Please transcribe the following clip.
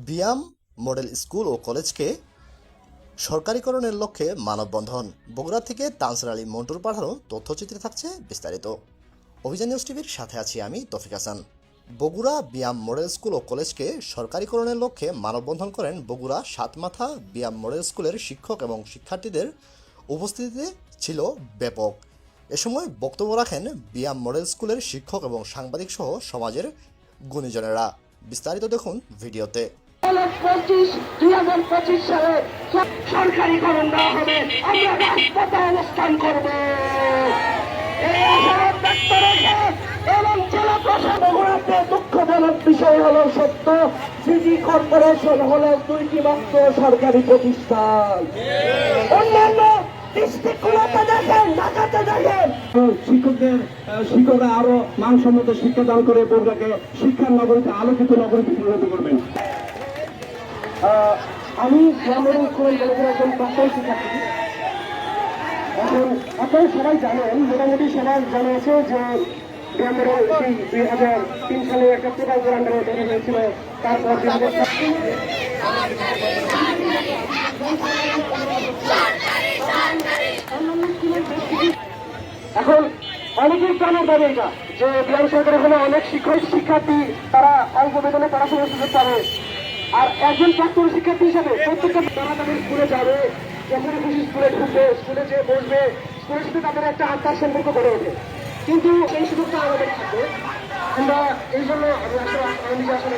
BIAM model school ও কলেজকে সরকারিকরণের লক্ষ্যে মানববন্ধন। বগুড়া থেকে তানসির আলী মন্টুর পাঠানো তথ্যচিত্রে থাকছে বিস্তারিত। অভিযান নিউজ টিভির সাথে আছি আমি তৌফিক হাসান। বগুড়া বিয়াম মডেল স্কুল ও কলেজকে সরকারিকরণের লক্ষ্যে মানববন্ধন করেন বগুড়া সাতমাথা বিয়াম মডেল স্কুলের শিক্ষক এবং শিক্ষার্থীদের উপস্থিতিতে ছিল ব্যাপক। এ সময় বক্তব্য রাখেন বিয়াম মডেল স্কুলের শিক্ষক এবং সাংবাদিক সহ সমাজের গুণীজনেরা। বিস্তারিত দেখুন ভিডিওতে। 2025 সালে সরকারিকরণ দেওয়া হবে, আমরা রাজপথে অবস্থান করব। এই আশাবাদ ব্যক্ত রেখে এবং জেলা প্রশাসন বগুড়াতে দুঃখজনক বিষয় হলো সত্য, সিটি কর্পোরেশন হলো 2টি মাত্র সরকারি প্রতিষ্ঠান। অন্যান্য ডিস্ট্রিক্টগুলোতে দেখেন, ঢাকাতে দেখেন শিক্ষকরা আরো মানসম্মত শিক্ষা দান করে বগুড়াকে শিক্ষার নগরীতে আলোকিত নগরীতে পরিণত করবেন। আমি গ্রামের স্কুলের একজন প্রাক্তন শিক্ষার্থী। এখন আপনারা সবাই জানেন, মোটামুটি সবাই জানিয়েছে যে গ্রামের সেই 2003 সালে একটা প্রকল্প আন্ডারে তৈরি হয়েছিল। তারপর এখন অনেকেই জানার দাবি এটা যে বিহার সরকারের হলে অনেক শিক্ষার্থী তারা অল্প বেতনে পড়াশোনার সুযোগ পাবে। আর একজন প্রাক্তন শিক্ষার্থী হিসাবে প্রত্যেকটা তারা তাদের স্কুলে যাবে, যখন খুশি স্কুলে ঢুকবে, স্কুলে যে বসবে, স্কুলের সাথে তাদের একটা আত্মার সম্পর্ক গড়ে ওঠে। কিন্তু এই সুযোগটা আমাদের থাকবে। আমরা এই জন্য আমি আসলে